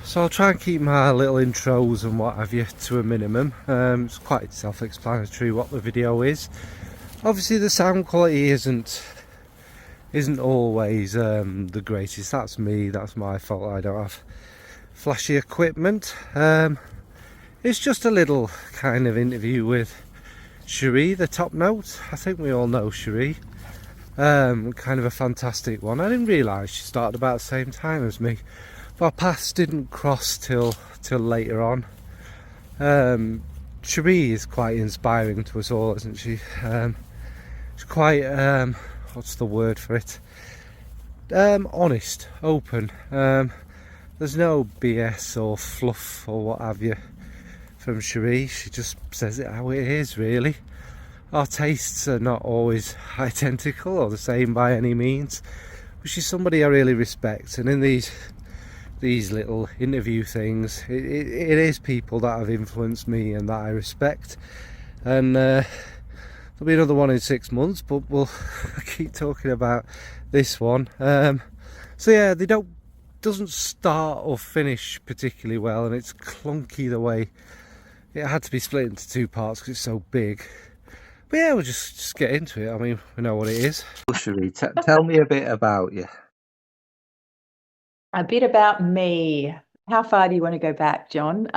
So I'll try and keep my little intros and what have you to a minimum. It's quite self-explanatory what the video is. Obviously the sound quality isn't always the greatest. That's me, that's my fault. I don't have flashy equipment. It's just a little kind of interview with Cherie, the top note. I think we all know Cherie. Kind of a fantastic one. I didn't realise she started about the same time as me. Our paths didn't cross till later on. Cherie is quite inspiring to us all, isn't she? She's quite, what's the word for it? Honest, open. There's no BS or fluff or what have you from Cherie. She just says it how it is, really. Our tastes are not always identical or the same by any means, but she's somebody I really respect, and in these little interview things, it is people that have influenced me and that I respect. And there'll be another one in 6 months, but we'll keep talking about this one. So yeah, doesn't start or finish particularly well, and it's clunky the way it had to be split into 2 parts because it's so big. But yeah, we'll just get into it. I mean, we know what it is. Cherie, tell me a bit about you. A bit about me. How far do you want to go back, John?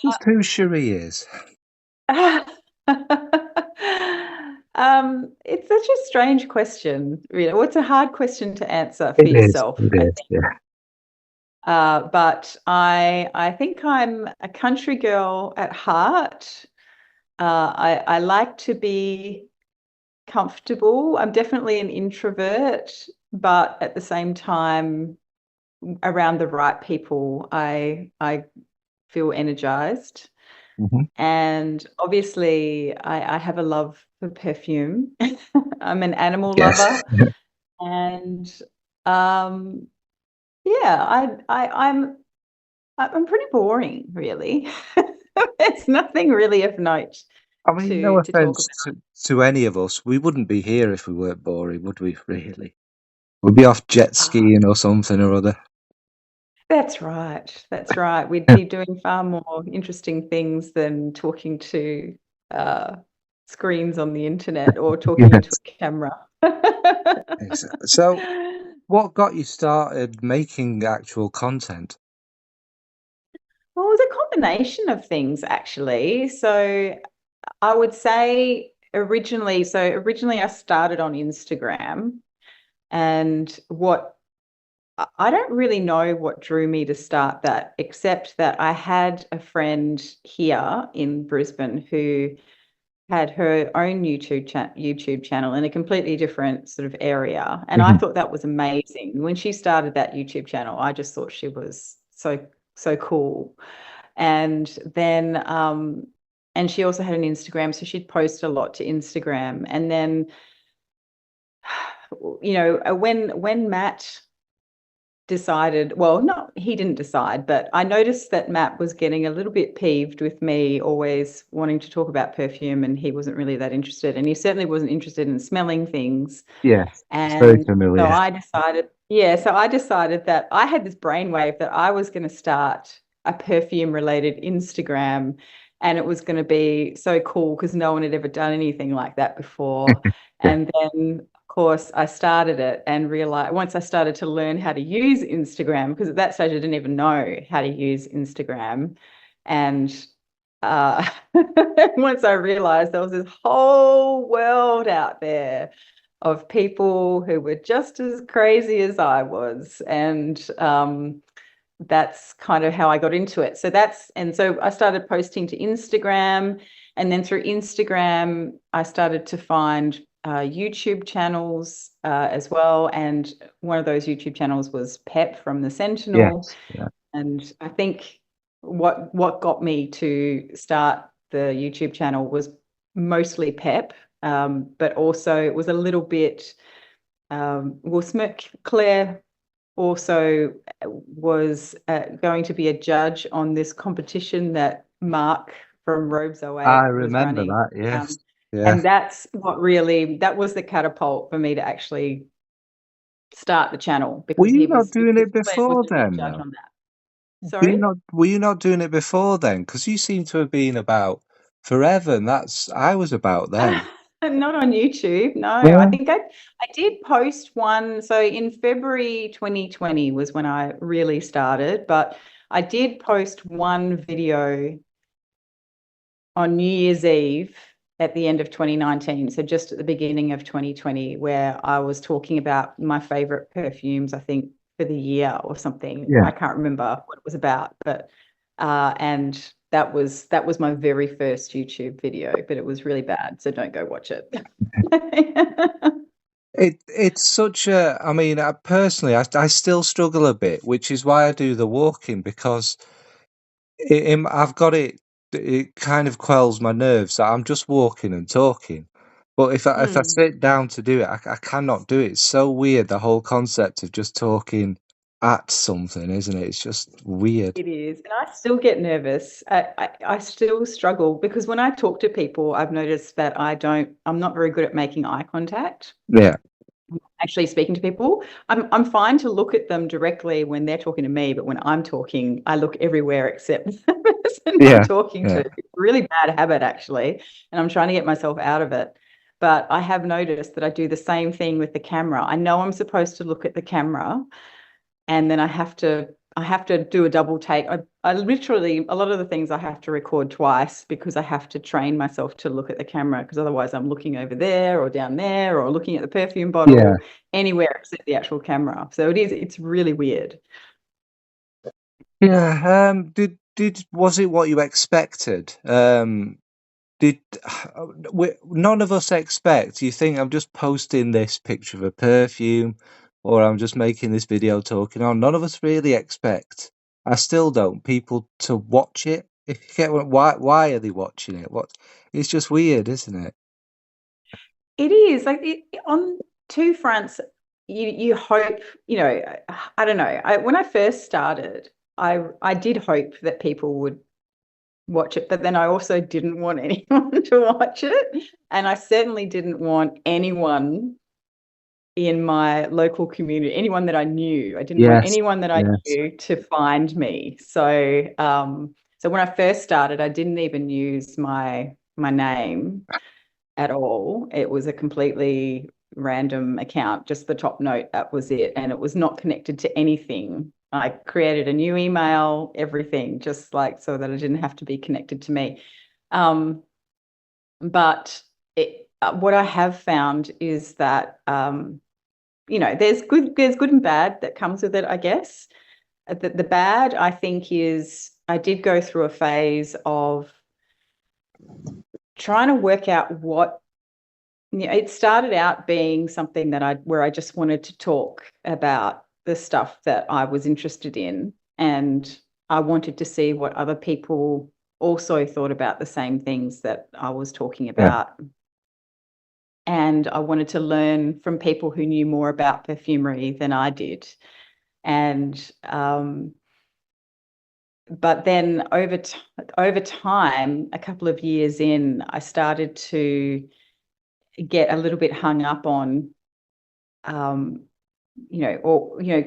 Just who Cherie is. It's such a strange question, really. Well, it's a hard question to answer for yourself. It is, yeah. But I think I'm a country girl at heart. I like to be comfortable. I'm definitely an introvert, but at the same time, around the right people, I feel energized. Mm-hmm. And obviously I have a love for perfume. I'm an animal lover. And yeah, I'm pretty boring, really. There's nothing really of note. I mean, no offense to any of us. We wouldn't be here if we weren't boring, would we, really? We'd be off jet skiing or something or other. That's right. That's right. We'd be doing far more interesting things than talking to screens on the internet or talking into a camera. Exactly. So, what got you started making actual content? Well, it was a combination of things, actually. So I would say originally I started on Instagram, and I don't really know what drew me to start that, except that I had a friend here in Brisbane who had her own YouTube channel in a completely different sort of area. And I thought that was amazing. When she started that YouTube channel, I just thought she was so cool. And then and she also had an Instagram, so she'd post a lot to Instagram. And then when Matt decided, well, no, he didn't decide, but I noticed that Matt was getting a little bit peeved with me always wanting to talk about perfume, and he wasn't really that interested, and he certainly wasn't interested in smelling things. Yes, and very familiar. So I decided that I had this brainwave that I was going to start a perfume related Instagram, and it was going to be so cool because no one had ever done anything like that before. And then course, I started it and realized once I started to learn how to use Instagram, because at that stage I didn't even know how to use Instagram. And once I realized there was this whole world out there of people who were just as crazy as I was. And that's kind of how I got into it. So I started posting to Instagram, and then through Instagram, I started to find YouTube channels as well, and one of those YouTube channels was Pep from the Sentinel. Yes, yeah. And I think what got me to start the YouTube channel was mostly Pep, but also it was a little bit Claire also was going to be a judge on this competition that Mark from Robes 08 I was remember running. that, yes. And that's that was the catapult for me to actually start the channel. Because were you not doing it before then? judge on that. Sorry? Were you not doing it before then? Because you seem to have been about forever, and that's I was about then. Not on YouTube. No, I Yeah. think I did post one. So in February 2020 was when I really started, but I did post one video on New Year's Eve at the end of 2019. So just at the beginning of 2020, where I was talking about my favorite perfumes, I think for the year or something. Yeah. I can't remember what it was about, but and that was my very first YouTube video, but it was really bad, so don't go watch it. It's such a. I mean, personally, I still struggle a bit, which is why I do the walking because I've got it. It kind of quells my nerves. So I'm just walking and talking. But if I Mm, sit down to do it, I cannot do it. It's so weird, the whole concept of just talking at something, isn't it? It's just weird. it is, and I still get nervous. I still struggle because when I talk to people, I've noticed that I'm not very good at making eye contact. Yeah, Actually speaking to people. I'm fine to look at them directly when they're talking to me, but when I'm talking, I look everywhere except the person I'm yeah, talking yeah, to. It's a really bad habit, actually, and I'm trying to get myself out of it. But I have noticed that I do the same thing with the camera. I know I'm supposed to look at the camera, and then I have to do a double take. I literally a lot of the things I have to record twice because I have to train myself to look at the camera because otherwise I'm looking over there or down there or looking at the perfume yeah. bottle anywhere except the actual camera. So it's really weird. Yeah. Did was it what you expected? Did none of us expect? You think I'm just posting this picture of a perfume, or I'm just making this video talking on? None of us really expect. I still don't. People to watch it. If you get why are they watching it? What? It's just weird, isn't it? It is like on two fronts. You hope, I don't know. When I first started, I did hope that people would watch it, but then I also didn't want anyone to watch it. And I certainly didn't want anyone in my local community, anyone that I knew. I didn't want Yes. anyone that I Yes. knew to find me. So when I first started, I didn't even use my name at all. It was a completely random account, just the top note, that was it. And it was not connected to anything. I created a new email, everything, just like so that I didn't have to be connected to me. Um, but what I have found is that there's good and bad that comes with it, I guess. The bad, I think, is I did go through a phase of trying to work out what. Yeah, it started out being something where I just wanted to talk about the stuff that I was interested in, and I wanted to see what other people also thought about the same things that I was talking Yeah. about. And I wanted to learn from people who knew more about perfumery than I did. And but then over time, a couple of years in, I started to get a little bit hung up on um,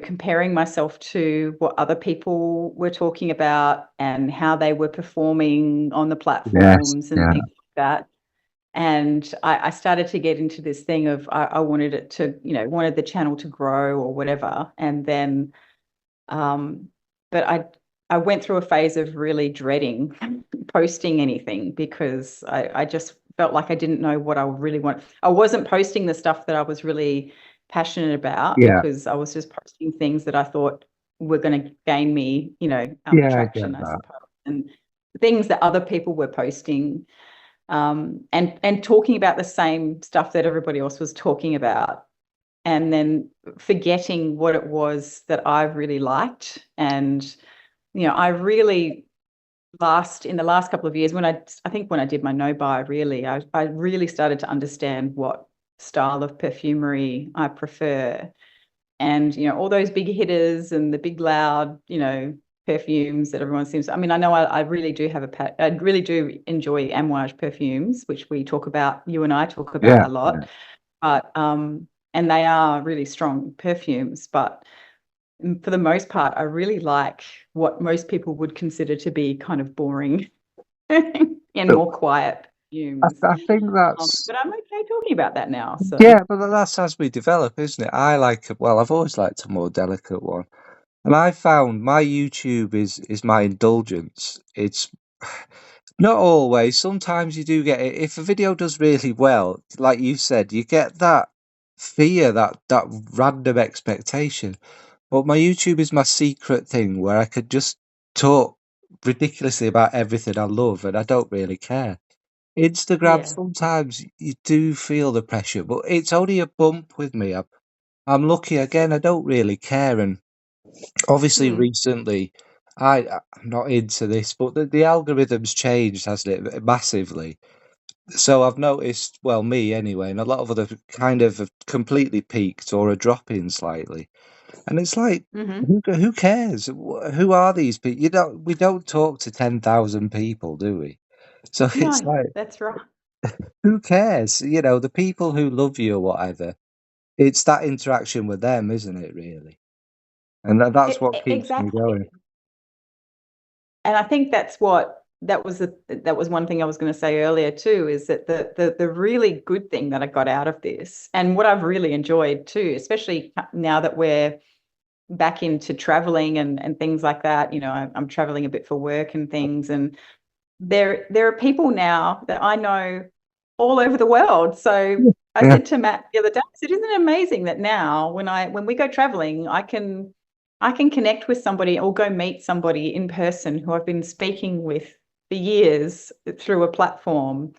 comparing myself to what other people were talking about and how they were performing on the Yes. platforms and Yeah. things like that. And I started to get into this thing of I wanted it to, wanted the channel to grow or whatever. And then, but I went through a phase of really dreading posting anything because I just felt like I didn't know what I really want. I wasn't posting the stuff that I was really passionate about Yeah. because I was just posting things that I thought were going to gain me, Yeah. I traction, get I that. suppose, and things that other people were posting, and talking about the same stuff that everybody else was talking about, and then forgetting what it was that I really liked. And I really in the last couple of years when I think when I did my no buy, really I really started to understand what style of perfumery I prefer. And all those big hitters and the big loud perfumes that everyone seems, I mean, I know I really do I really do enjoy Amouage perfumes, which we talk about, you and I talk about Yeah. a Yeah. lot. But and they are really strong perfumes, but for the most part, I really like what most people would consider to be kind of boring and But more quiet views. I think that's But I'm okay talking about that now. So yeah, but that's as we develop, isn't it? Well, I've always liked a more delicate one. And I found my YouTube is my indulgence. It's not always. Sometimes you do get it. If a video does really well, like you said, you get that fear, that random expectation. But my YouTube is my secret thing where I could just talk ridiculously about everything I love and I don't really care. Instagram, yeah. sometimes you do feel the pressure, but it's only a bump with me. I'm lucky again. I don't really care, and obviously Mm. recently, I'm not into this, but the algorithm's changed, hasn't it, massively. So I've noticed, well, me anyway, and a lot of other kind of have completely peaked or are dropping slightly. And it's like, Hmm. who cares? Who are these people? We don't talk to 10,000 people, do we? So it's No, like, that's right. who cares? The people who love you or whatever. It's that interaction with them, isn't it? Really, and that's what keeps me Exactly. going. And I think that was one thing I was going to say earlier too, is that the really good thing that I got out of this, and what I've really enjoyed too, especially now that we're back into traveling and things like that. I'm traveling a bit for work and things, and there are people now that I know all over the world. So I Yeah, said to Matt the other day, I said, "Isn't it amazing that now when we go traveling, I can connect with somebody or go meet somebody in person who I've been speaking with for years through a platform,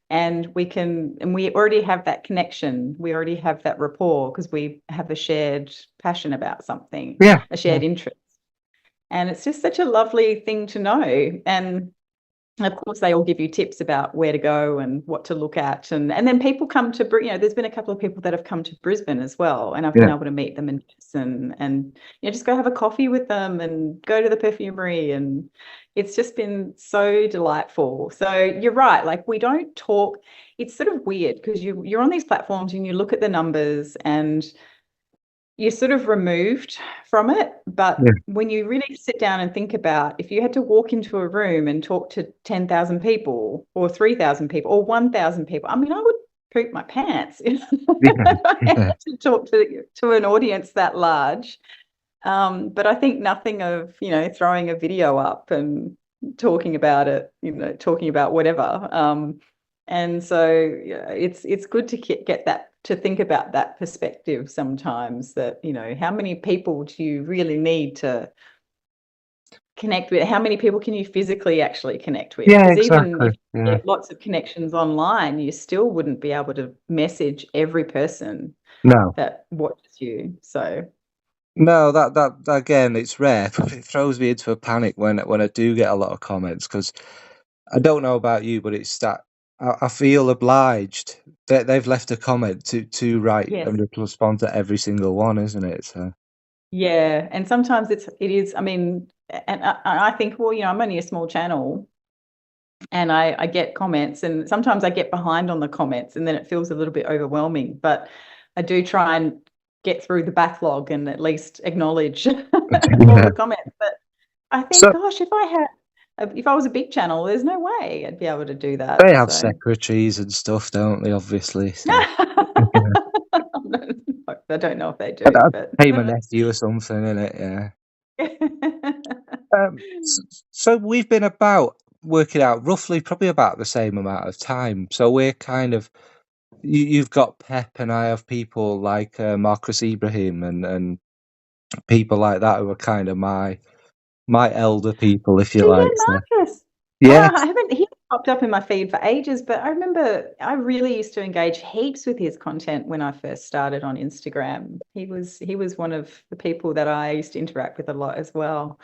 and we already have that connection. We already have that rapport because we have a shared passion about something, yeah, a yeah, shared interest." And it's just such a lovely thing to know. And of course, they all give you tips about where to go and what to look at. And then people come to, there's been a couple of people that have come to Brisbane as well. And I've been yeah, able to meet them in person and, just go have a coffee with them and go to the perfumery. And it's just been so delightful. So you're right. Like, we don't talk. It's sort of weird because you're on these platforms and you look at the numbers and you're sort of removed from it. But yeah, when you really sit down and think about, if you had to walk into a room and talk to 10,000 people or 3,000 people or 1,000 people, I mean, I would poop my pants if I yeah, had to talk to an audience that large. But I think nothing of, throwing a video up and talking about it, talking about whatever. And so yeah, it's good to get that, to think about that perspective sometimes, that, how many people do you really need to connect with? How many people can you physically actually connect with? yeah, Because even exactly. if you Yeah, get lots of connections online, you still wouldn't be able to message every person no, that watches you. So no, that again, it's rare, but it throws me into a panic when I do get a lot of comments because I don't know about you, but it's that I feel obliged that they've left a comment to write yes. and respond to every single one, isn't it? So Yeah, and sometimes it is. I mean, and I think, well, I'm only a small channel, and I get comments, and sometimes I get behind on the comments, and then it feels a little bit overwhelming. But I do try and get through the backlog and at least acknowledge all yeah, the comments. But I think, so gosh, if I was a big channel, there's no way I'd be able to do they that. have So secretaries and stuff, don't they? Obviously, so. I don't know if they I'd, do, I'd but pay my nephew or something, innit? Yeah. So we've been about working out roughly probably about the same amount of time. So we're kind of you've got Pep and I have people like Marcus Ibrahim and people like that who are kind of my elder people, if you Oh like. So yeah, Marcus. yeah, I haven't he popped up in my feed for ages, but I remember I really used to engage heaps with his content when I first started on Instagram. He was one of the people that I used to interact with a lot as well.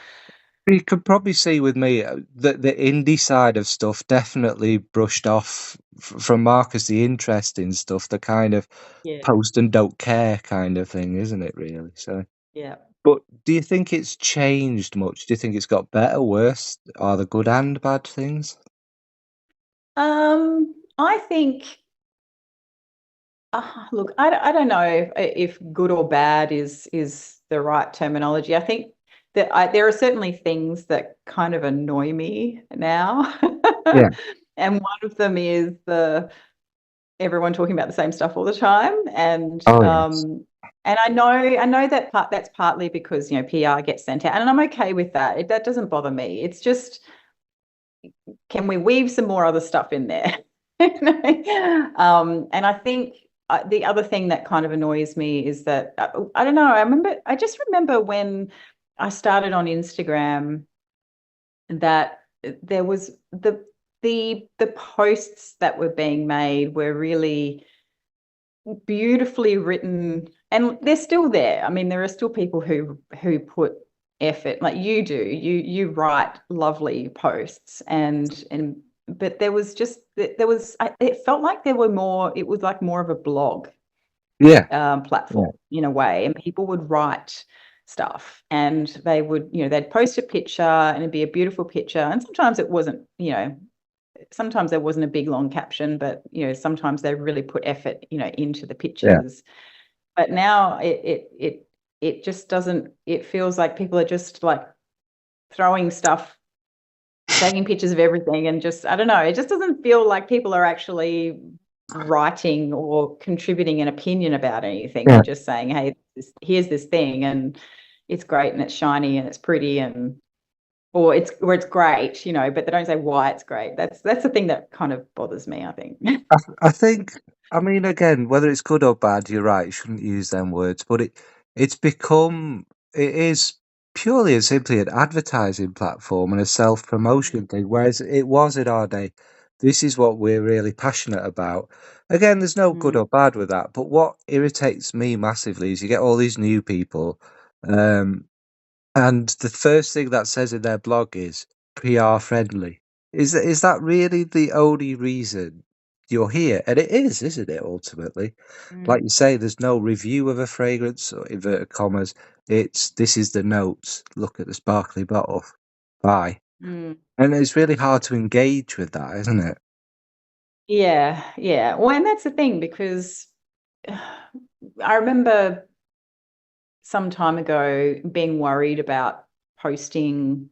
you could probably see with me that the indie side of stuff definitely brushed off from Marcus, the interesting stuff, the kind of Yeah, post and don't care kind of thing, isn't it? Really. So. yeah. But do you think it's changed much? Do you think it's got better, worse? Are there good and bad things? I think, look, I don't know if good or bad is the right terminology. I think that there are certainly things that kind of annoy me now. Yeah. And one of them is the everyone talking about the same stuff all the time. Oh yes. And I know that that's partly because, PR gets sent out, and I'm okay with that. That doesn't bother me. It's just, can we weave some more other stuff in there? And I think the other thing that kind of annoys me is that I don't know. I just remember when I started on Instagram that there was the posts that were being made were really beautifully written, and they're still there. I mean, there are still people who put effort, like you do. You write lovely posts, and but there was it felt like there were more. It was like more of a blog Yeah. platform Yeah. in a way, and people would write stuff, and they would, they'd post a picture, and it'd be a beautiful picture, and sometimes it wasn't, sometimes there wasn't a big long caption, but sometimes they really put effort, into the Yeah. pictures. But now it just doesn't. It feels like people are just like throwing stuff, taking pictures of everything, and just, I don't know. It just doesn't feel like people are actually writing or contributing an opinion about anything. Yeah. They're just saying, "Hey, here's this thing, and it's great, and it's shiny, and it's pretty, and or it's great," but they don't say why it's great. That's the thing that kind of bothers me, I think. I think, I mean, again, whether it's good or bad, you're right. You shouldn't use them words, but it's become, it is purely and simply an advertising platform and a self promotion thing. Whereas it was in our day, this is what we're really passionate about. Again, there's no good Mm, or bad with that. But what irritates me massively is you get all these new people, um, and the first thing that says in their blog is PR friendly. Is that really the only reason you're here? And it is, isn't it, ultimately? Like mm, you say, there's no review of a fragrance or inverted commas. It's this is the notes. Look at the sparkly bottle. Bye. mm. And it's really hard to engage with that, isn't it? Yeah, yeah. Well, and that's the thing, because I remember some time ago being worried about posting,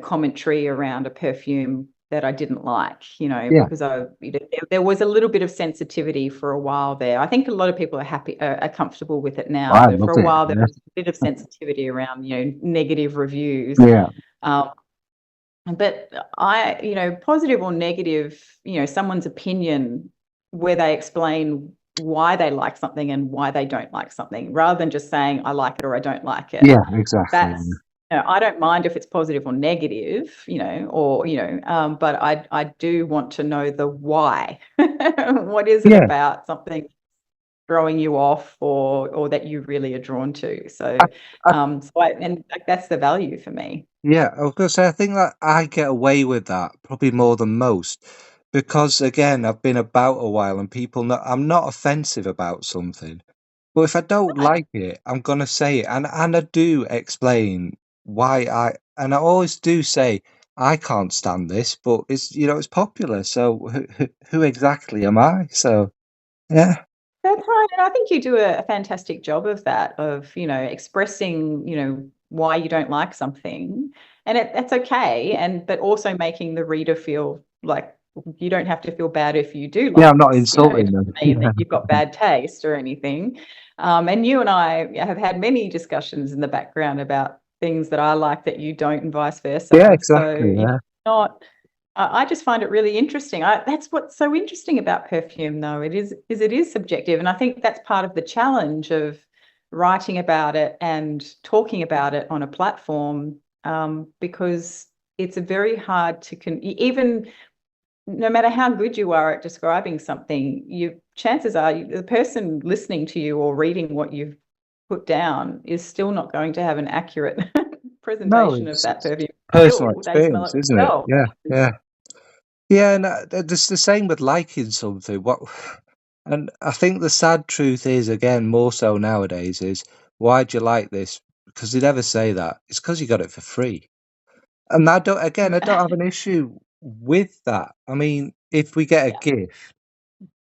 commentary around a perfume that I didn't like, Yeah. because there was a little bit of sensitivity for a while there. I think a lot of people are happy, are comfortable with it now, I but for love a it. while there Yeah. was a bit of sensitivity around, negative reviews. Yeah. Um, but positive or negative, someone's opinion, where they explain why they like something and why they don't like something, rather than just saying I like it or I don't like it. Yeah, exactly. That's, I don't mind if it's positive or negative, or but I do want to know the why. What is it Yeah. about something throwing you off, or that you really are drawn to? I, So I and like, that's the value for me. Yeah, I was gonna say I think that I get away with that probably more than most because again I've been about a while and people know I'm not offensive about something. But if I don't Right. like it, I'm gonna say it and I do explain why I and I always do say I can't stand this, but it's popular, so who exactly am I? So yeah, That's right. And I think you do a fantastic job of that, of, expressing, why you don't like something. And that's okay. But also making the reader feel like you don't have to feel bad if you do yeah, I'm like not this. It insulting doesn't them. mean that you've got bad taste or anything. And you and I have had many discussions in the background about things that I like that you don't, and vice Yeah, versa. So, exactly. Yeah, not I just find it really interesting. That's what's so interesting about perfume, though. It is subjective, and I think that's part of the challenge of writing about it and talking about it on a platform, because it's very hard to even, no matter how good you are at describing something, chances are the person listening to you or reading what you've put down is still not going to have an accurate no, presentation of that it's perfume. personal Still, they smell experience, it isn't it? themselves. Yeah, yeah. Yeah, and it's the same with liking something. And I think the sad truth is, again, more so nowadays, is why do you like this? Because they never say that. It's because you got it for free. And I don't have an issue with that. I mean, if we get a Yeah. gift,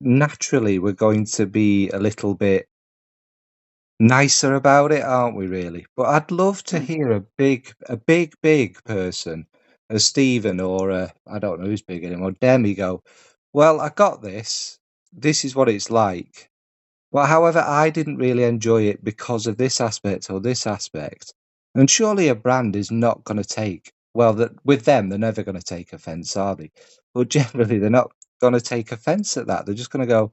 naturally we're going to be a little bit nicer about it, aren't we, really? But I'd love to Mm. hear a big person, a Stephen or a, I don't know who's big anymore, Demi go, well, I got this. This is what it's like. But however, I didn't really enjoy it because of this aspect or this aspect. And surely a brand is not going to take, well, that with them, they're never going to take offense, are they? But generally, they're not going to take offense at that. They're just going to go,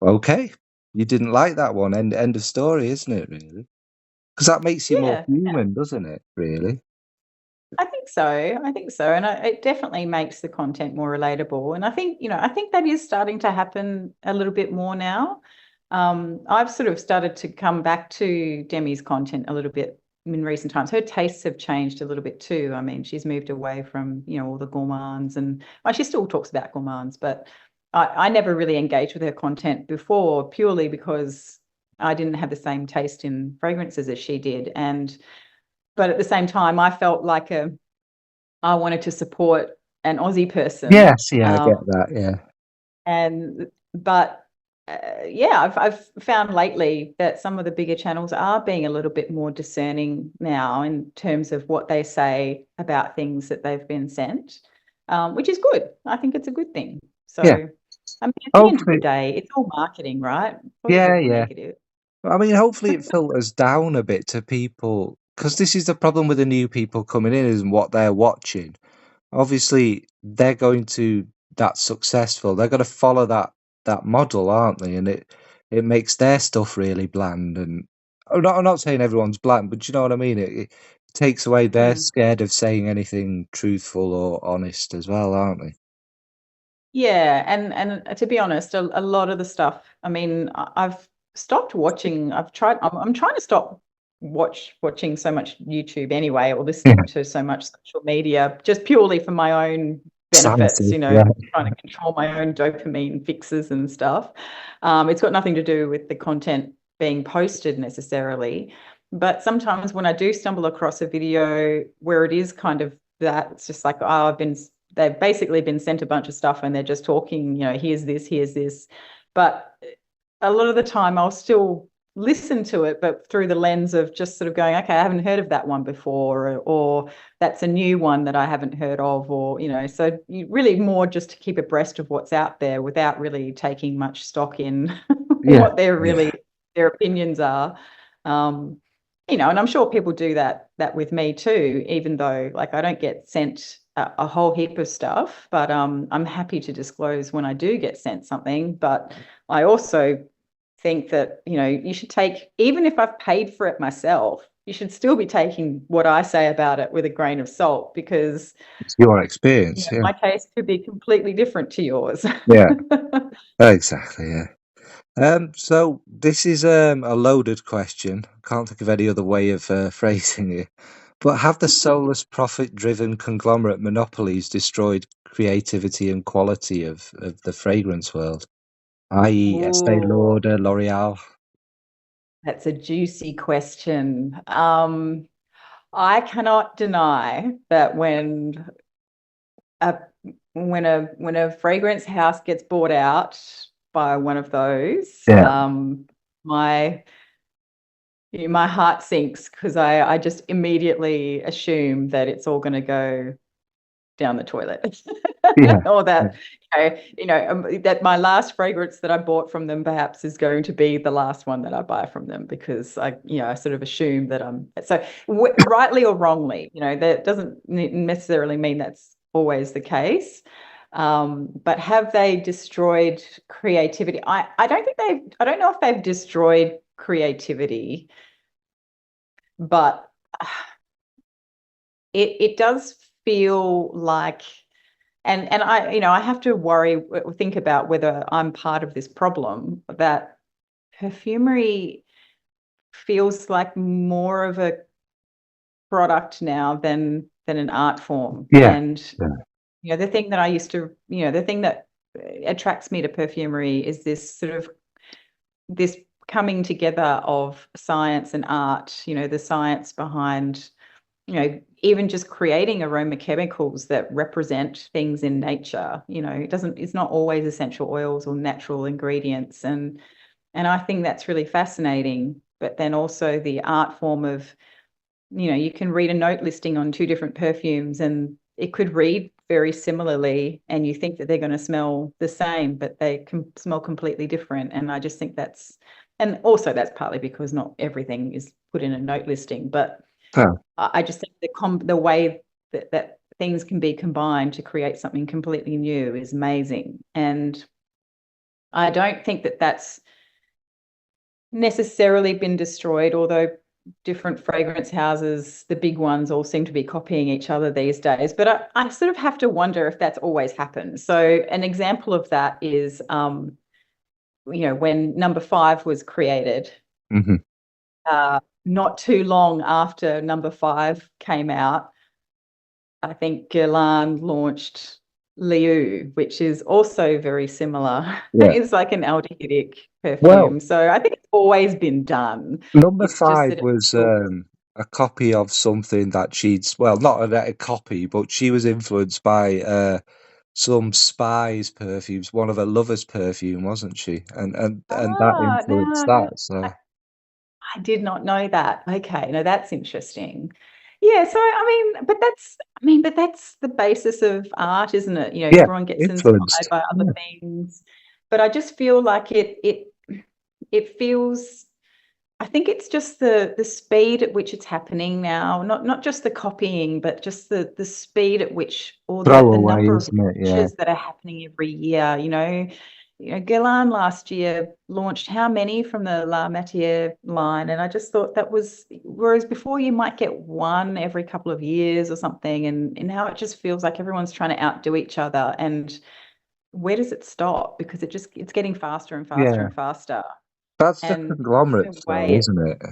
okay, you didn't like that one. End of story, isn't it, really? Because that makes you more Yeah. human, doesn't it, really? I think so. I think so. And it definitely makes the content more relatable. And I think, I think that is starting to happen a little bit more now. I've sort of started to come back to Demi's content a little bit in recent times. Her tastes have changed a little bit too. I mean, she's moved away from, all the gourmands and well, she still talks about gourmands, but I never really engaged with her content before purely because I didn't have the same taste in fragrances as she did. But at the same time, I felt like I wanted to support an Aussie person. Yes, yeah, I get that. Yeah, But yeah, I've found lately that some of the bigger channels are being a little bit more discerning now in terms of what they say about things that they've been sent, which is good. I think it's a good thing. So, yeah. I mean, at the end of the Hopefully, day, it's all marketing, right? yeah, Positive or yeah. negative. I mean, hopefully it filters down a bit to people because this is the problem with the new people coming in, isn't what they're watching. Obviously, they're going to that's successful. They're going to follow that model, aren't they? And it makes their stuff really bland. And I'm not saying everyone's bland, but you know what I mean. It takes away. They're Mm. scared of saying anything truthful or honest as well, aren't they? Yeah, and to be honest, a lot of the stuff. I mean, I've stopped watching. I've tried. I'm trying to stop watching so much YouTube anyway, or Yeah, listening to so much social media, just purely for my own benefits. sanity. Yeah, Trying to control my own dopamine fixes and stuff. It's got nothing to do with the content being posted necessarily, but sometimes when I do stumble across a video where it is kind of that, it's just like, oh, they've basically been sent a bunch of stuff and they're just talking, here's this, here's this. But a lot of the time I'll still listen to it, but through the lens of just sort of going, okay, I haven't heard of that one before, or that's a new one that I haven't heard of, or, so you really more just to keep abreast of what's out there without really taking much stock in yeah, what yeah, their opinions are. Um, and I'm sure people do that with me too, even though like I don't get sent a whole heap of stuff, but I'm happy to disclose when I do get sent something. But I also think that, you should take, even if I've paid for it myself, you should still be taking what I say about it with a grain of salt because, it's your experience. Yeah, my taste could be completely different to yours. yeah, exactly. Yeah. So this is a loaded question. Can't think of any other way of phrasing it. But have the soulless, profit-driven conglomerate monopolies destroyed creativity and quality of the fragrance world, i.e., Estee Ooh, Lauder, L'Oreal? that's a juicy question. I cannot deny that a when a fragrance house gets bought out by one of those, Yeah, my my heart sinks because I just immediately assume that it's all going to go down the toilet. yeah, Or yeah, that that my last fragrance that I bought from them perhaps is going to be the last one that I buy from them because I sort of assume that I'm so rightly or wrongly, that doesn't necessarily mean that's always the case. But have they destroyed creativity? I don't know if they've destroyed creativity, but it does feel like, and I have to think about whether I'm part of this problem, that perfumery feels like more of a product now than an art form. yeah, And yeah, the thing that attracts me to perfumery is this coming together of science and art, the science behind, even just creating aroma chemicals that represent things in nature. It's not always essential oils or natural ingredients. And I think that's really fascinating. but then also the art form of, you can read a note listing on two different perfumes and it could read very similarly and you think that they're going to smell the same, but they can smell completely different. And I just think and also that's partly because not everything is put in a note listing, but Huh. I just think the way that things can be combined to create something completely new is amazing. And I don't think that that's necessarily been destroyed, although different fragrance houses, the big ones, all seem to be copying each other these days. But I sort of have to wonder if that's always happened. So an example of that is, when Number 5 was created, Mm-hmm. not too long after Number 5 came out, I think Guerlain launched Liu, which is also very similar. Yeah. It's like an aldehydic Well, perfume. So I think it's always been done. number It's just five that it's was still. a copy of something that well, not a copy, but she was influenced by some spy's perfumes, one of her lover's perfume, wasn't she? And that influenced No, that. So I did not know that. Okay, no, that's interesting. Yeah, so but that's the basis of art, isn't it? yeah, Everyone gets inspired influenced. by other Yeah. things. But I just feel like it feels. I think it's just the speed at which it's happening now, not just the copying, but just the speed at which all the Throwaway, number of isn't it? Yeah. launches that are happening every year. Guerlain last year launched how many from the La Matière line, and I just thought that was, whereas before you might get one every couple of years or something, and now it just feels like everyone's trying to outdo each other. And where does it stop? Because it's getting faster and faster Yeah. and faster, That's the and the conglomerates, though, way isn't it?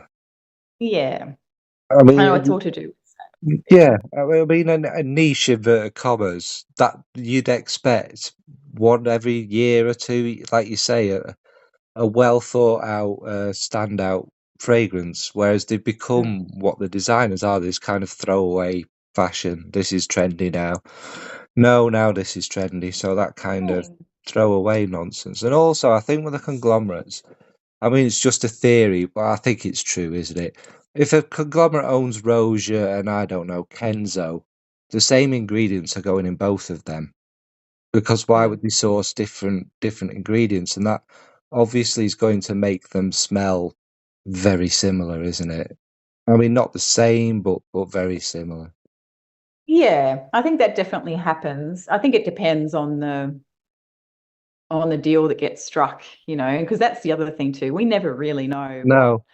yeah, I I know it's mean, all to do with yeah. I mean, a niche inverted commas that you'd expect one every year or two, like you say, a well thought out, standout fragrance. Whereas they've become what the designers are, this kind of throwaway fashion. This is trendy now. No, now this is trendy. So that kind of Mm, throwaway nonsense. And also, I think with the conglomerates, I mean, it's just a theory, but I think it's true, isn't it? If a conglomerate owns Rosia and I don't know, Kenzo, the same ingredients are going in both of them. Because why mm. would they source different ingredients? And that obviously is going to make them smell very similar, isn't it? I mean, not the same, but very similar. Yeah, I think that definitely happens. I think it depends on the deal that gets struck, because that's the other thing too. We never really know what No,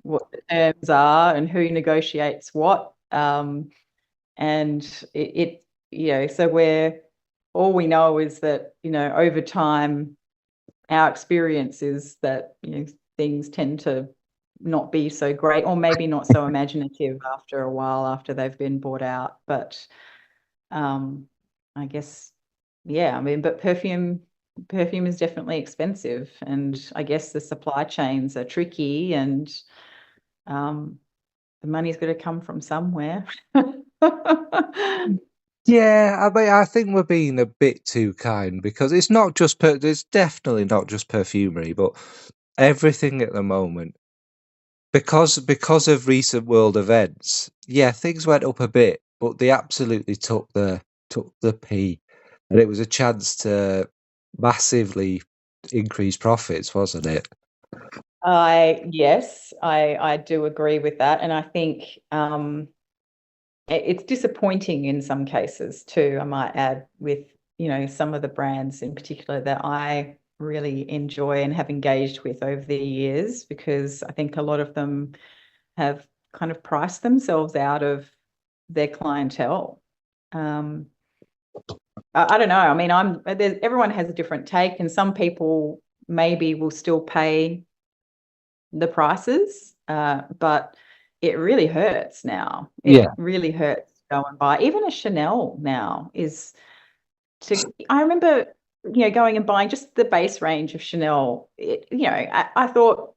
what the terms are and who negotiates what. And so all we know is that, over time, our experience is that, things tend to not be so great, or maybe not so imaginative after a while after they've been bought out. But I guess, yeah, I mean, but perfume is definitely expensive, and I guess the supply chains are tricky, and um, the money's got to come from somewhere. yeah, I mean, I think we're being a bit too kind because it's not just it's definitely not just perfumery, but everything at the moment because of recent world events. Yeah, things went up a bit, but they absolutely took the pee, and it was a chance to massively increase profits, wasn't it? Yes, I do agree with that, and I think it's disappointing in some cases too, I might add, with some of the brands in particular that I really enjoy and have engaged with over the years, because I think a lot of them have kind of priced themselves out of their clientele. Um, I don't know. I mean, everyone has a different take, and some people maybe will still pay the prices, but it really hurts now. Yeah, It really hurts to go and buy. Even a Chanel now is I remember, going and buying just the base range of Chanel. I thought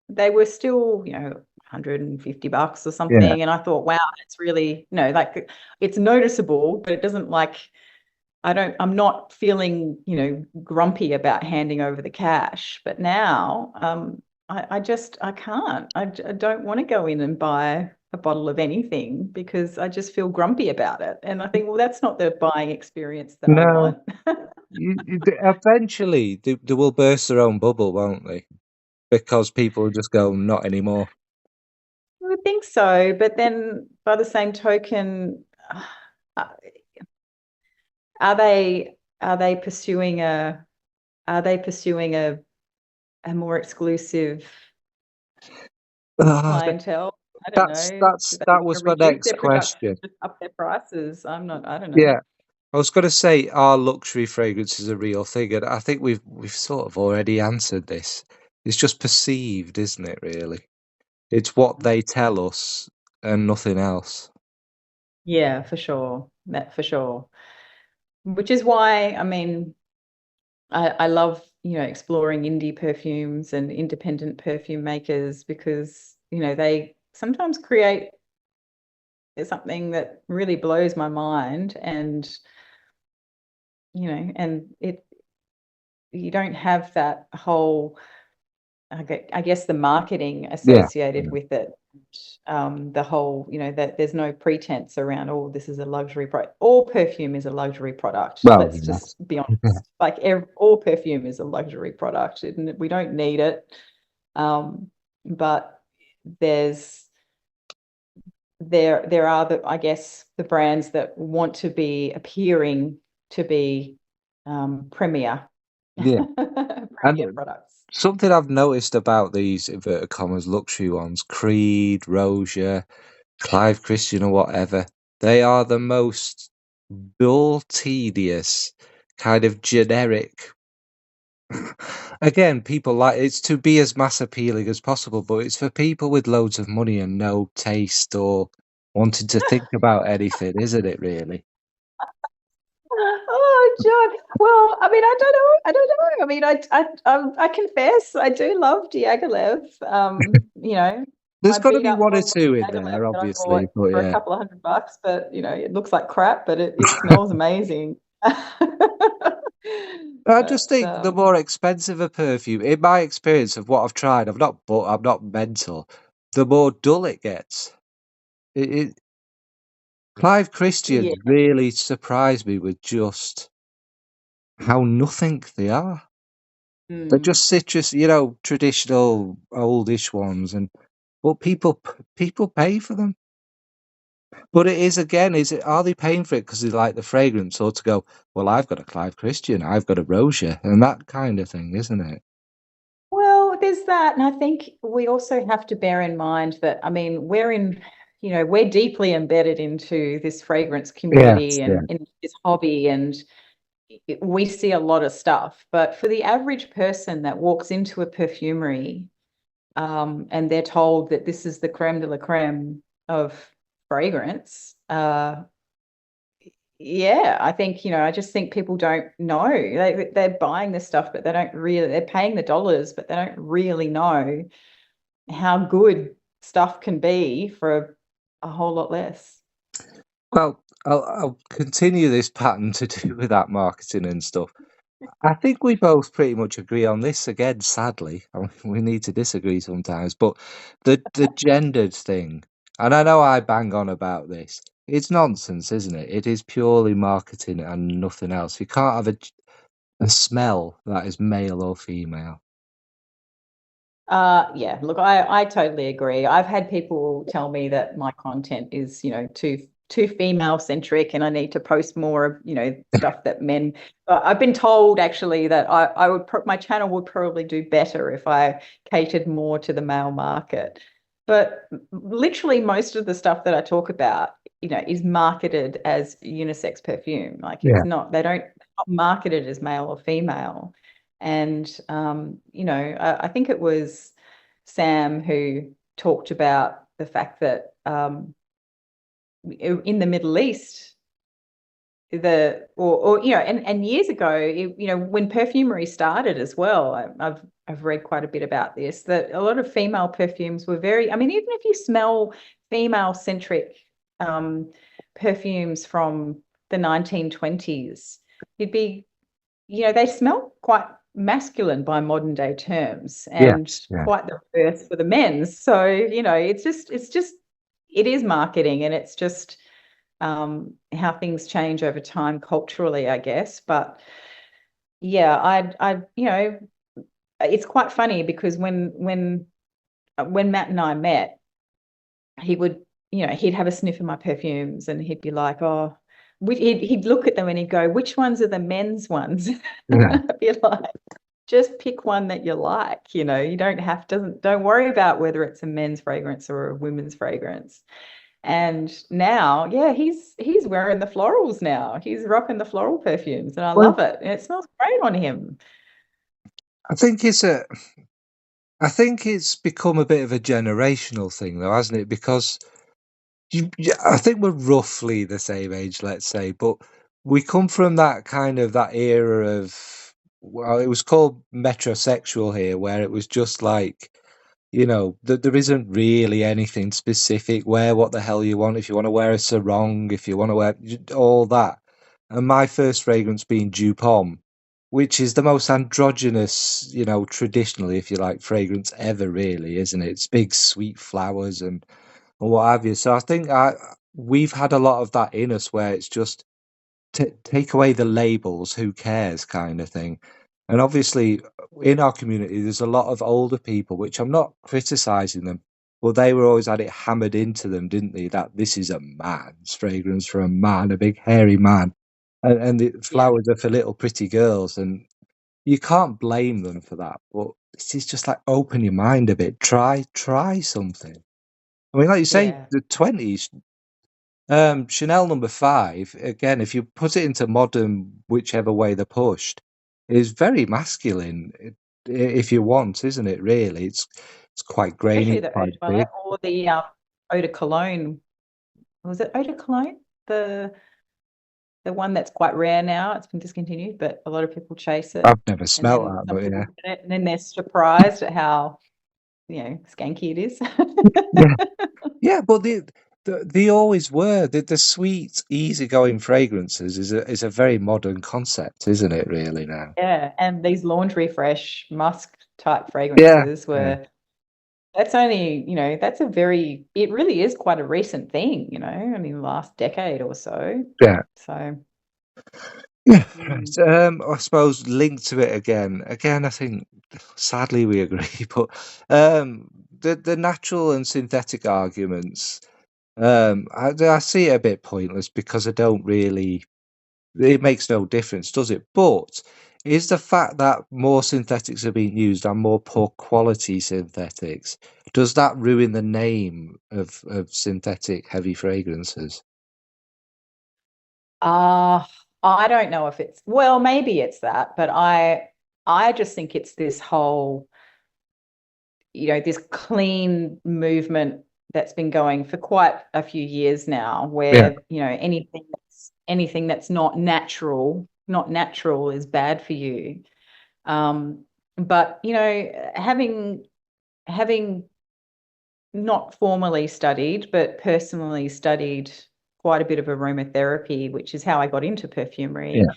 they were still, $150 or yeah, something. And I thought, wow, it's really, like it's noticeable, but it doesn't like, I'm not feeling, grumpy about handing over the cash. But now, I can't. I don't want to go in and buy a bottle of anything because I just feel grumpy about it. And I think, well, that's not the buying experience that I No, want. eventually they will burst their own bubble, won't they? Because people will just go, not anymore. I would think so, but then by the same token, uh, are they pursuing a more exclusive Ah, clientele? I don't that's know. that's Do they that want to was my reduce next their production, question. just up their prices? I don't know. Yeah, I was going to say, are luxury fragrances a real thing? And I think we've sort of already answered this. It's just perceived, isn't it, really? It's what they tell us and nothing else. Yeah, for sure. That for sure. Which is why, I mean, I love, exploring indie perfumes and independent perfume makers because, they sometimes create something that really blows my mind and, and you don't have that whole, I guess the marketing Yeah. associated with it. The whole, that there's no pretense around, oh, this is a luxury product. All perfume is a luxury product. Well, Let's yes. just be honest. Like all perfume is a luxury product, and we don't need it. But there's there are I guess the brands that want to be appearing to be premier Yeah. premier And products. something I've noticed about these inverted commas luxury ones, Creed, Rosia, Clive Christian, or whatever, they are the most dull, tedious, kind of generic. Again, people like it's to be as mass appealing as possible, but it's for people with loads of money and no taste or wanting to think about anything, isn't it, really? Oh, John. Well, I mean, I don't know. I don't know. I mean, I confess, I do love Diaghilev. There's My got to beat be up one or bottle of two in Diaghilev there, that I bought obviously, but for a yeah. couple of $100, but it looks like crap, but it smells amazing. I just But think the more expensive a perfume, in my experience of what I've tried, I'm not mental, the more dull it gets. It Clive yeah. Christian really surprised me with just how nothing they are. They're Mm. just citrus, traditional oldish ones, and but people pay for them. But it is again, are they paying for it because they like the fragrance, or to go, well, I've got a Clive Christian, I've got a Rosia, and that kind of thing, isn't it? Well, there's that. And I think we also have to bear in mind that, I mean, we're deeply embedded into this fragrance Yes, community yeah. and in this hobby, and we see a lot of stuff. But for the average person that walks into a perfumery, and they're told that this is the creme de la creme of fragrance, yeah, I think, I just think people don't know. They're buying this stuff, but they're paying the dollars, but they don't really know how good stuff can be for a whole lot less. Well, I'll continue this pattern to do with that marketing and stuff. I think we both pretty much agree on this again, sadly. I mean, we need to disagree sometimes, but the gendered thing, and I know I bang on about this, it's nonsense, isn't it? It is purely marketing and nothing else. You can't have a smell that is male or female. Yeah, look, I totally agree. I've had people tell me that my content is, too female centric and I need to post more of, stuff that men. I've been told actually that my channel would probably do better if I catered more to the male market. But literally most of the stuff that I talk about, is marketed as unisex perfume. Like Yeah. they don't not market it as male or female. And I think it was Sam who talked about the fact that in the Middle East, and years ago, when perfumery started as well, I've read quite a bit about this, that a lot of female perfumes were I mean, even if you smell female centric perfumes from the 1920s, you'd be, they smell quite masculine by modern day terms, and Yes, yeah. quite the reverse for the men's. So, it is marketing, and it's just how things change over time culturally, I guess. But yeah, it's quite funny because when Matt and I met, he would, he'd have a sniff of my perfumes and he'd be like, oh, he'd look at them and he'd go, which ones are the men's ones? Yeah. I'd be like, just pick one that you like. You don't worry about whether it's a men's fragrance or a women's fragrance. And now, yeah, he's wearing the florals now. He's rocking the floral perfumes, and I Well, love it. And it smells great on him. I think it's a I think it's become a bit of a generational thing, though, hasn't it? Because I think we're roughly the same age, let's say, but we come from that kind of that era of, well, it was called metrosexual here, where it was just like, there isn't really anything specific. Wear what the hell you want. If you want to wear a sarong, if you want to wear all that. And my first fragrance being Dupont, which is the most androgynous, traditionally, if you like, fragrance ever, really, isn't it? It's big, sweet flowers and what have you. So I think we've had a lot of that in us where it's just take away the labels, who cares kind of thing. And obviously, in our community, there's a lot of older people, which I'm not criticizing them, but they were always had it hammered into them, didn't they? That this is a man's fragrance for a man, a big hairy man, and the Yeah, flowers are for little pretty girls, and you can't blame them for that. But this is just like open your mind a bit, try something. I mean, like you say, yeah, the 20s, Chanel number 5, again, if you put it into modern, whichever way they're pushed, is very masculine, if you want, isn't it, really? It's quite grainy, especially it's the eau quite de big. toilette or the eau de cologne. Was it eau de cologne? The one that's quite rare now. It's been discontinued, but a lot of people chase it. I've never And smelt then that, some but yeah. people get it, and then they're surprised at how, skanky it is. Yeah. Yeah, but they always were. The sweet, easygoing fragrances is a very modern concept, isn't it, really, now? Yeah, and these laundry fresh musk type Yeah, fragrances yeah, that's only, it really is quite a recent thing, I mean, the last decade or so. yeah. So, Yeah, mm. right. I suppose linked to it again. Again, I think sadly we agree, but the natural and synthetic arguments, I see it a bit pointless because I don't really. It makes no difference, does it? But is the fact that more synthetics are being used and more poor quality synthetics, does that ruin the name of synthetic heavy fragrances? Uh, I don't know if well, maybe it's that, but I just think it's this whole, this clean movement that's been going for quite a few years now, Yeah. where, anything that's not natural is bad for you. But having not formally studied, but personally studied quite a bit of aromatherapy, which is how I got into perfumery. Yeah.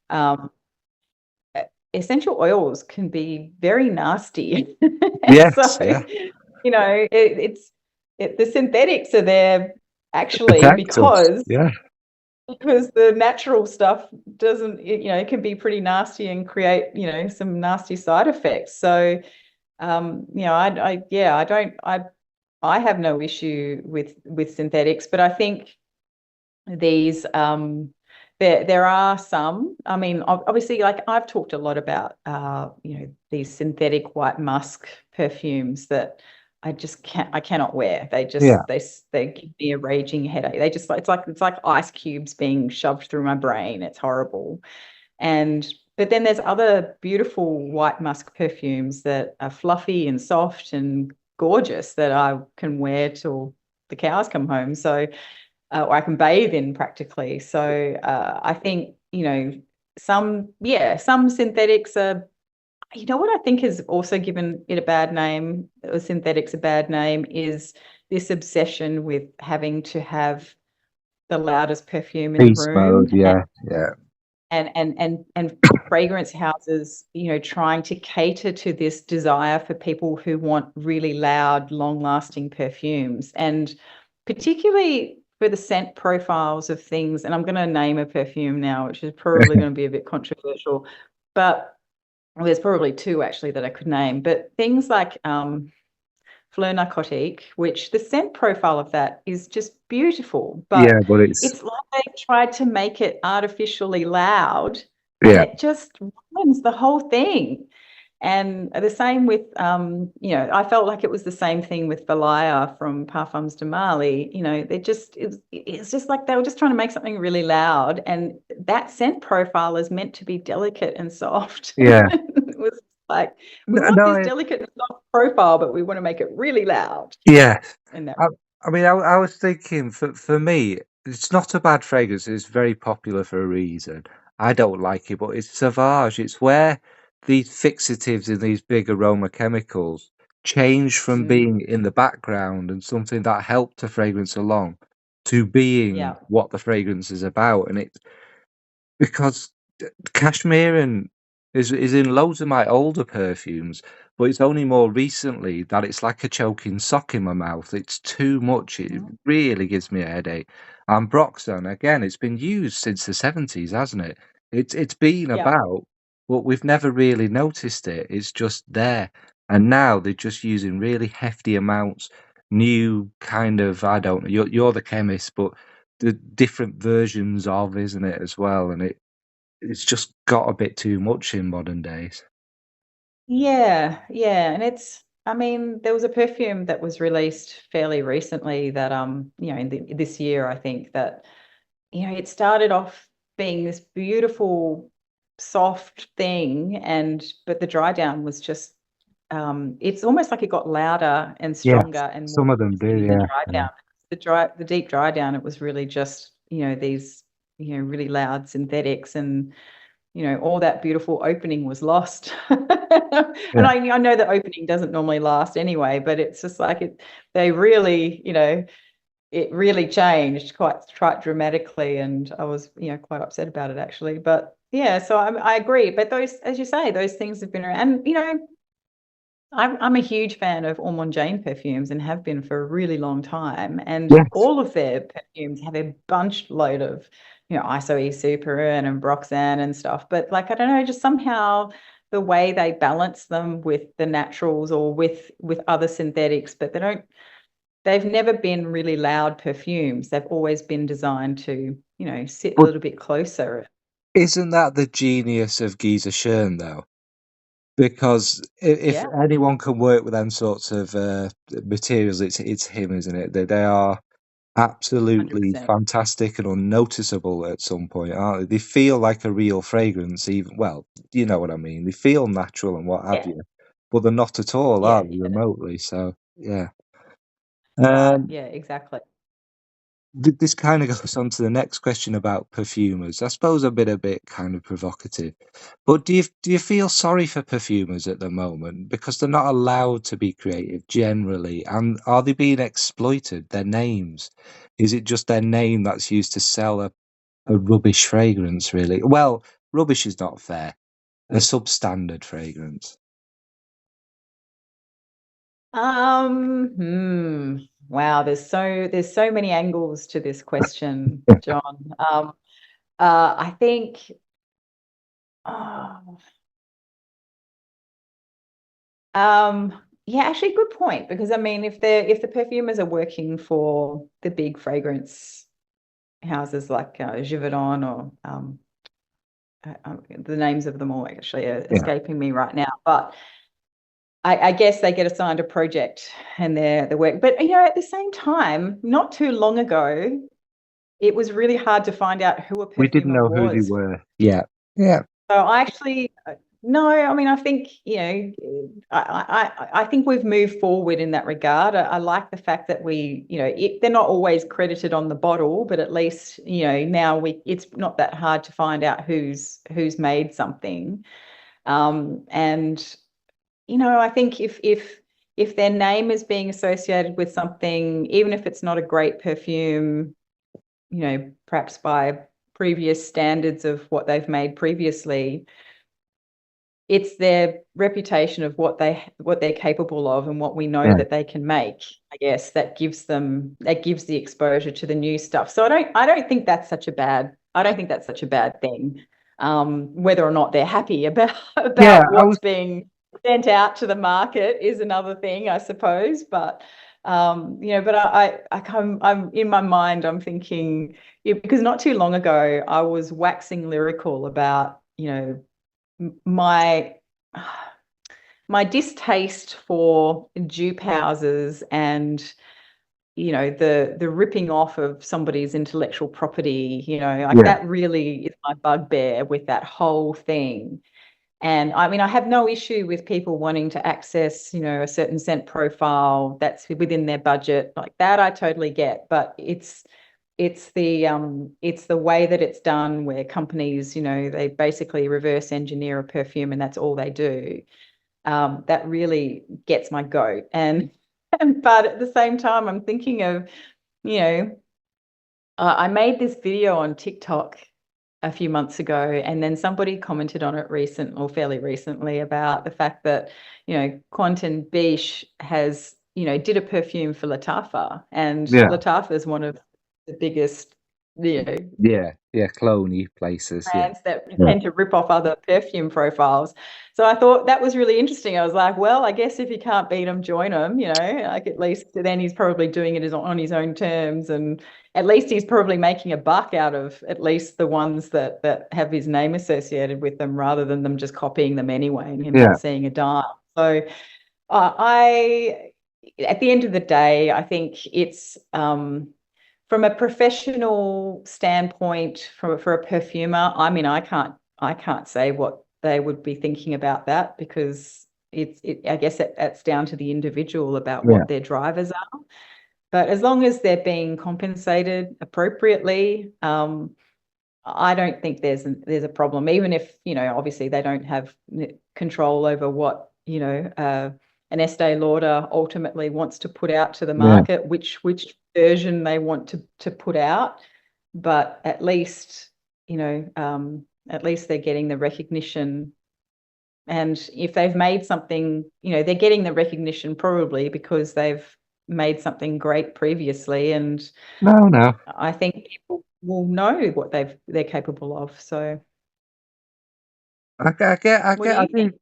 Um, Essential oils can be very nasty. So, Yes. Yeah. the synthetics are there actually Protect us. because Yeah. the natural stuff doesn't, it can be pretty nasty and create, some nasty side effects. So, I have no issue with synthetics, but I think these there are some. I mean, obviously, like I've talked a lot about these synthetic white musk perfumes that I cannot wear. They Yeah. just they give me a raging headache. It's like ice cubes being shoved through my brain. It's horrible. But then there's other beautiful white musk perfumes that are fluffy and soft and gorgeous that I can wear till the cows come home. So, or I can bathe in practically. So, I think, some synthetics are, what I think has also given it a bad name, or synthetics a bad name, is this obsession with having to have the loudest perfume in the Beast room. mode. Yeah. Yeah. and fragrance houses, trying to cater to this desire for people who want really loud, long-lasting perfumes, and particularly for the scent profiles of things. And I'm going to name a perfume now, which is probably going to be a bit controversial, but well, there's probably two actually that I could name. But things like Fleur Narcotique, which the scent profile of that is just beautiful, Yeah, but but it's it's like they tried to make it artificially loud, and yeah, it just ruins the whole thing. And the same with, I felt like it was the same thing with Valaya from Parfums de Mali. It's just like they were just trying to make something really loud, and that scent profile is meant to be delicate and soft. yeah. It was like, we No, want no, this delicate and soft profile, but we want to make it really loud. yeah. And that, I mean, I was thinking for me, it's not a bad fragrance. It's very popular for a reason. I don't like it, but it's Sauvage. It's where these fixatives and these big aroma chemicals change from mm, being in the background and something that helped a fragrance along to being yeah, what the fragrance is about. And it's because Cashmere is in loads of my older perfumes, but it's only more recently that it's like a choking sock in my mouth. It's too much. It mm, really gives me a headache. And Broxton, again, it's been used since the 70s, hasn't it? It's been yeah. about, but we've never really noticed it. It's just there. And now they're just using really hefty amounts, new kind of, I don't know, you're the chemist, but the different versions of, isn't it, as well? And it's just got a bit too much in modern days. Yeah, yeah. And I mean, there was a perfume that was released fairly recently that, this year, I think that, it started off being this beautiful, soft thing, but the dry down was just, it's almost like it got louder and Yeah, stronger and more some of them do, interesting in the yeah, dry yeah. down. The deep dry down, it was really just, these, really loud synthetics, and all that beautiful opening was lost. And Yeah. I know that opening doesn't normally last anyway, but it's just like they really, it really changed quite dramatically. And I was, quite upset about it actually. But yeah, so I agree. But those, as you say, those things have been around. And, I'm a huge fan of Ormond Jane perfumes and have been for a really long time. And Yes. all of their perfumes have a bunch load of, ISO-E Super and Broxan and stuff. But like, I don't know, just somehow the way they balance them with the naturals or with other synthetics, but they've never been really loud perfumes. They've always been designed to, sit a But little bit closer. isn't that the genius of Giza Schön, though? Because if Yeah, anyone can work with them sorts of materials, it's him, isn't it? They are absolutely 100%. fantastic and unnoticeable at some point, aren't they? They feel like a real fragrance, even well, you know what I mean. They feel natural and what have Yeah, you, but they're not at all, are yeah, they, yeah. remotely? So yeah. Right. Um, Yeah, exactly. This kind of goes on to the next question about perfumers. I suppose a bit kind of provocative, but do you feel sorry for perfumers at the moment because they're not allowed to be creative generally, and are they being exploited? Their names, is it just their name that's used to sell a rubbish fragrance? Really, well, rubbish is not fair. A substandard fragrance. Wow, there's so many angles to this question, John. I think, oh, yeah, actually, good point. Because I mean, if the perfumers are working for the big fragrance houses like Givaudan or the names of them all actually are Yeah, escaping me right now, but I guess they get assigned a project and they're work. But at the same time, not too long ago, it was really hard to find out who a we didn't perfumer know who they was. were. Yeah, yeah. So I actually, no, I mean, I think, I think we've moved forward in that regard. I like the fact that they're not always credited on the bottle, but at least, now it's not that hard to find out who's made something. And, I think if their name is being associated with something, even if it's not a great perfume, perhaps by previous standards of what they've made previously. It's their reputation of what they're capable of and what we know that they can make, I guess, that gives the exposure to the new stuff. So I don't think that's such a bad thing. Whether or not they're happy about Yeah, what's being sent out to the market is another thing, I suppose. But but I'm in my mind, I'm thinking, because not too long ago I was waxing lyrical about, my my distaste for dupe houses and the ripping off of somebody's intellectual property, like that really is my bugbear with that whole thing. And I mean, I have no issue with people wanting to access, a certain scent profile that's within their budget, like that I totally get. But it's the way that it's done, where companies, they basically reverse engineer a perfume and that's all they do. That really gets my goat. But at the same time, I'm thinking of, you know, I made this video on TikTok a few months ago, and then somebody commented on it fairly recently, about the fact that, Quentin Biche has, did a perfume for Lattafa, and Lattafa is one of the biggest, cloney places. brands that tend to rip off other perfume profiles. So I thought that was really interesting. I was like, well, I guess if you can't beat them, join them, like at least then he's probably doing it on his own terms. And at least he's probably making a buck out of at least the ones that have his name associated with them, rather than them just copying them anyway and him not seeing a dime. So at the end of the day, I think it's, from a professional standpoint, for a perfumer, I mean, I can't say what they would be thinking about that, because I guess it's down to the individual about what their drivers are. But as long as they're being compensated appropriately, I don't think there's a problem, even if, obviously they don't have control over what, an Estee Lauder ultimately wants to put out to the market, which version they want to put out. But at least, at least they're getting the recognition. And if they've made something, they're getting the recognition probably because they've made something great previously. And no, I think people will know what they're capable of. So I think.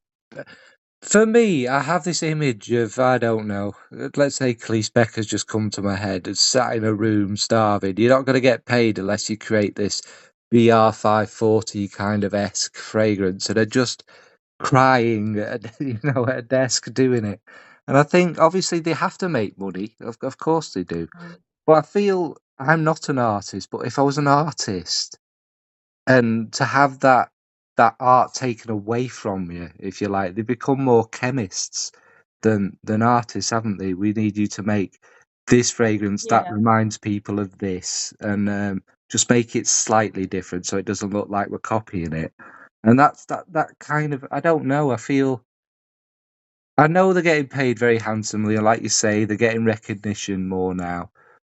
For me, I have this image of, I don't know, let's say Cleese Becker's just come to my head and sat in a room starving. You're not going to get paid unless you create this BR 540 kind of esque fragrance, and they're just crying at, at a desk doing it. And I think obviously they have to make money, of course they do. But I feel I'm not an artist, but if I was an artist, and to have that art taken away from you, if you like, they become more chemists than artists, haven't they? We need you to make this fragrance that reminds people of this, and just make it slightly different so it doesn't look like we're copying it. And that's that kind of, I don't know, I know they're getting paid very handsomely, and like you say, they're getting recognition more now.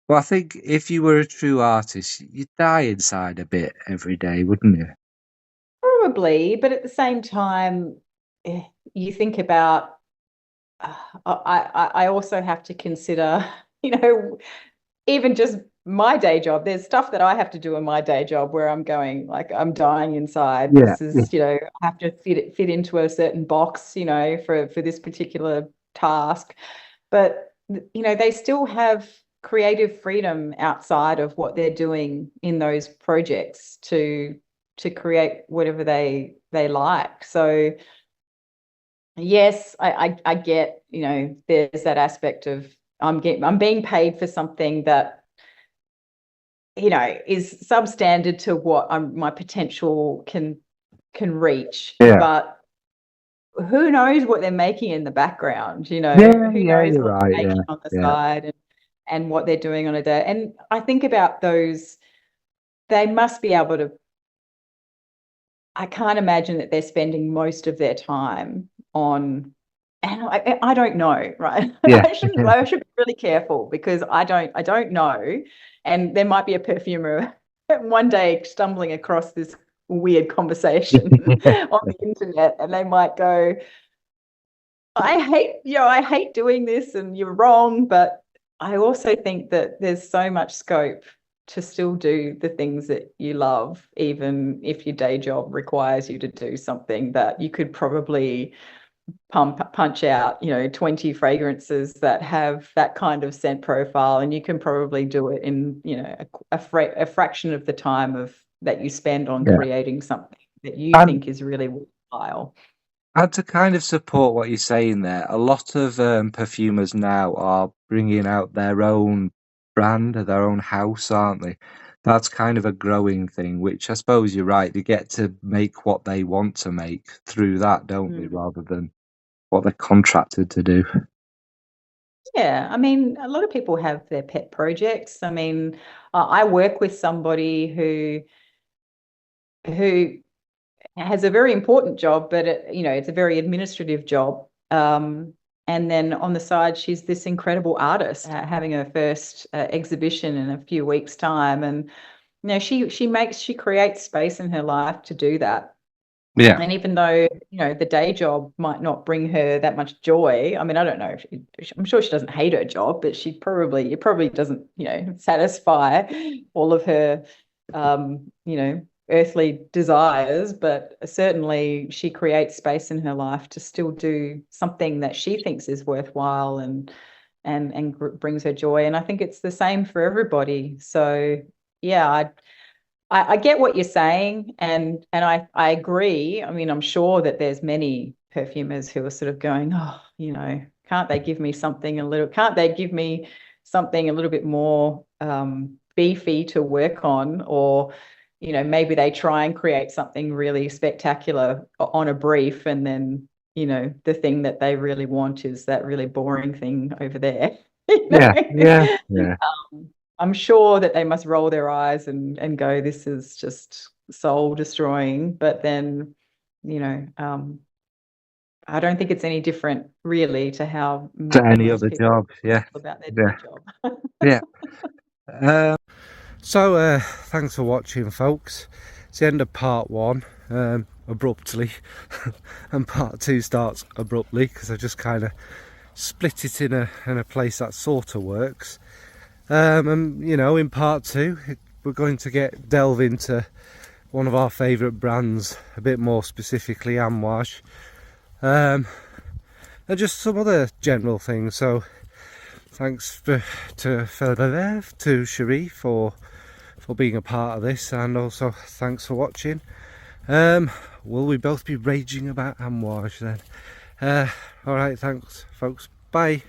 But I think if you were a true artist, you'd die inside a bit every day, wouldn't you? probably, but at the same time, you think about, I also have to consider, even just my day job. There's stuff that I have to do in my day job where I'm going, like, I'm dying inside. This is, I have to fit into a certain box, for this particular task. But, they still have creative freedom outside of what they're doing in those projects to create whatever they like. So yes, I get, there's that aspect of I'm being paid for something that, is substandard to what my potential can reach. But who knows what they're making in the background, who knows You're what right. they're making on the side, and what they're doing on a day. And I think about those, they must be able to, I can't imagine that they're spending most of their time on, and I don't know, right? I should be really careful, because I don't know. And there might be a perfumer one day stumbling across this weird conversation on the internet, and they might go, I hate doing this and you're wrong, but I also think that there's so much scope to still do the things that you love, even if your day job requires you to do something that you could probably punch out, 20 fragrances that have that kind of scent profile, and you can probably do it in, a fraction of the time of that you spend on Yeah. creating something that you And think is really worthwhile. And to kind of support what you're saying there, a lot of perfumers now are bringing out their own brand, their own house, aren't they? That's kind of a growing thing, which I suppose you're right. They get to make what they want to make through that, don't they, rather than what they're contracted to do. Yeah, I mean, a lot of people have their pet projects. I mean, I work with somebody who has a very important job, but it's a very administrative job. And then on the side, she's this incredible artist, having her first exhibition in a few weeks' time, and she creates space in her life to do that. Yeah. And even though, the day job might not bring her that much joy, I mean, I don't know, I'm sure she doesn't hate her job, but it probably doesn't, satisfy all of her, earthly desires, but certainly she creates space in her life to still do something that she thinks is worthwhile and brings her joy. And I think it's the same for everybody. So yeah, I get what you're saying, and I agree. I mean, I'm sure that there's many perfumers who are sort of going, oh, can't they give me something a little bit more beefy to work on, or maybe they try and create something really spectacular on a brief, and then the thing that they really want is that really boring thing over there. Yeah. I'm sure that they must roll their eyes and go, this is just soul destroying. But then, I don't think it's any different really to how To any most other people job, yeah. feel about their Yeah. day job. Yeah. So thanks for watching, folks. It's the end of part 1, abruptly, and part 2 starts abruptly because I just kind of split it in a place that sort of works. And in part 2 we're going to delve into one of our favourite brands, a bit more specifically Amouage, and just some other general things. So thanks to Cherie for being a part of this, and also thanks for watching. Will we both be raging about Amouage then? Alright, thanks folks, bye.